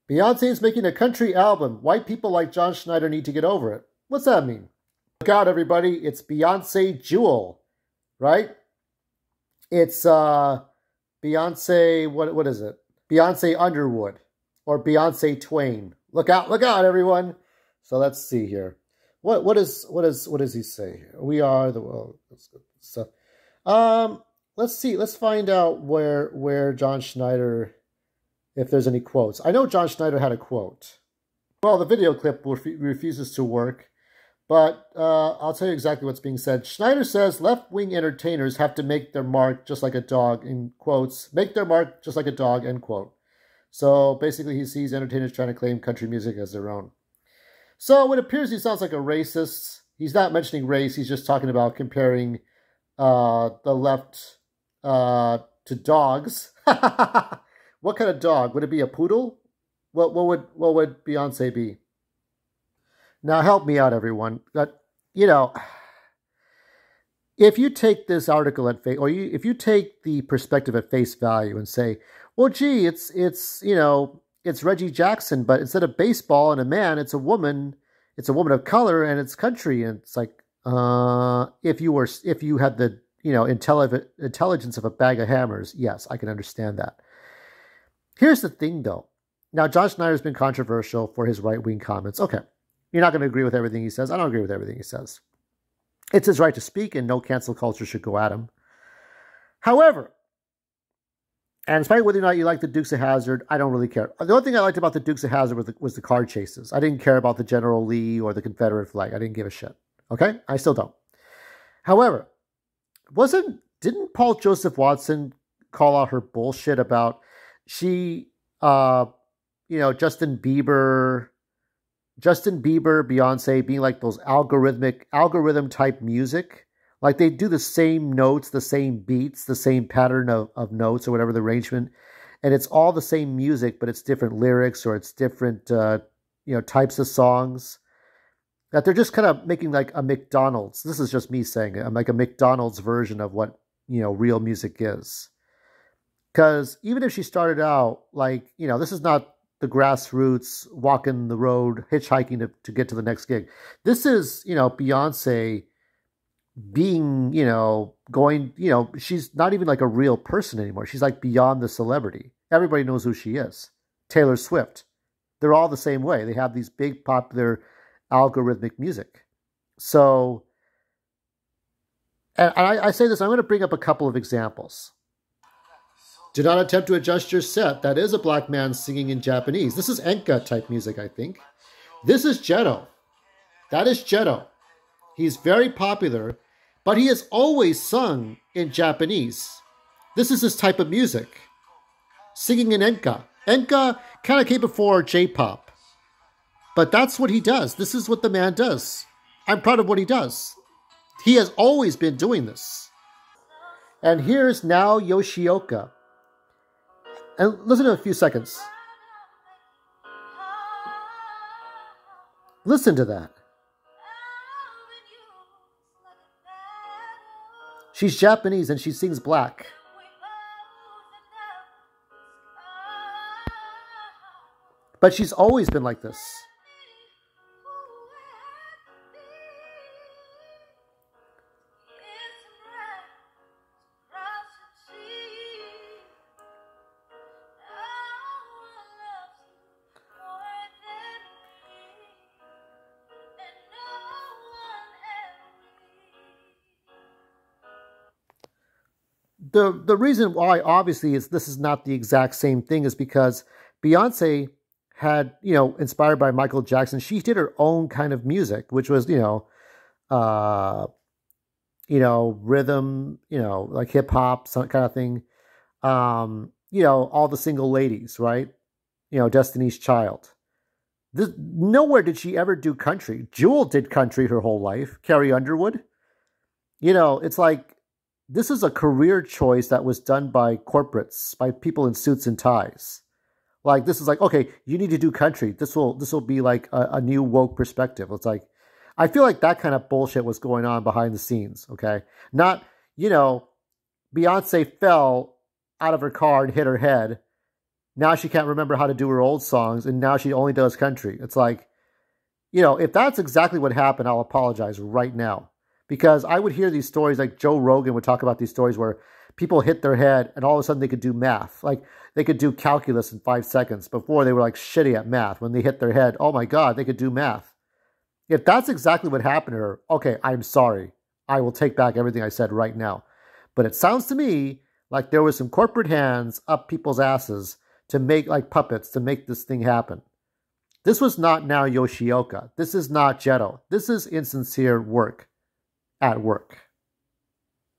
Beyonce's making a country album. White people like John Schneider need to get over it. What's that mean? Look out, everybody. It's Beyonce Jewel, right? It's Beyonce, what is it? Beyonce Underwood or Beyonce Twain. Look out, everyone. So let's see here. What does he say here? We are the world. So let's see. Let's find out where John Schneider, if there's any quotes. I know John Schneider had a quote. Well, the video clip refuses to work, but I'll tell you exactly what's being said. Schneider says left-wing entertainers have to make their mark just like a dog, in quotes, make their mark just like a dog, end quote. So basically he sees entertainers trying to claim country music as their own. So it appears he sounds like a racist. He's not mentioning race. He's just talking about comparing the left to dogs. What kind of dog? Would it be a poodle? What would Beyonce be? Now help me out, everyone. You know, if you take this article at face, or if you take the perspective at face value and say, well, gee, it's Reggie Jackson, but instead of baseball and a man, it's a woman of color, and it's country, and it's like, if you had the intelligence of a bag of hammers, yes, I can understand that. Here's the thing, though. Now, John Schneider's been controversial for his right-wing comments. Okay, you're not going to agree with everything he says. I don't agree with everything he says. It's his right to speak, and no cancel culture should go at him. However, and despite whether or not you like the Dukes of Hazzard, I don't really care. The only thing I liked about the Dukes of Hazzard was the car chases. I didn't care about the General Lee or the Confederate flag. I didn't give a shit. Okay? I still don't. However, didn't Paul Joseph Watson call out her bullshit about Justin Bieber, Beyonce being like those algorithm type music? Like they do the same notes, the same beats, the same pattern of notes or whatever the arrangement. And it's all the same music, but it's different lyrics or it's different, types of songs. That they're just kind of making like a McDonald's. This is just me saying it. I'm like a McDonald's version of what, real music is. Because even if she started out like, this is not the grassroots, walking the road, hitchhiking to get to the next gig. This is, Beyonce being, going, she's not even like a real person anymore. She's like beyond the celebrity. Everybody knows who she is. Taylor Swift. They're all the same way. They have these big popular algorithmic music. So, and I say this, I'm going to bring up a couple of examples. Do not attempt to adjust your set. That is a black man singing in Japanese. This is enka type music, I think. This is Jetto. That is Jetto. He's very popular, but he has always sung in Japanese. This is his type of music. Singing in enka. Enka kind of came before J-pop. But that's what he does. This is what the man does. I'm proud of what he does. He has always been doing this. And here's Nao Yoshioka. And listen to a few seconds. Listen to that. She's Japanese and she sings black. But she's always been like this. The reason why, obviously, this is not the exact same thing is because Beyonce had, inspired by Michael Jackson, she did her own kind of music, which was, rhythm, like hip hop, some kind of thing. All the single ladies, right? Destiny's Child. Nowhere did she ever do country. Jewel did country her whole life. Carrie Underwood. It's like, this is a career choice that was done by corporates, by people in suits and ties. Like, this is like, okay, you need to do country. This will be like a new woke perspective. It's like, I feel like that kind of bullshit was going on behind the scenes, okay? Not, Beyonce fell out of her car and hit her head, Now she can't remember how to do her old songs, and now she only does country. It's like, if that's exactly what happened, I'll apologize right now. Because I would hear these stories, like Joe Rogan would talk about these stories where people hit their head and all of a sudden they could do math. Like they could do calculus in 5 seconds. Before they were like shitty at math. When they hit their head, oh my God, they could do math. If that's exactly what happened to her, okay, I'm sorry. I will take back everything I said right now. But it sounds to me like there was some corporate hands up people's asses to make like puppets to make this thing happen. This was not now Yoshioka. This is not Jetto. This is insincere work at work.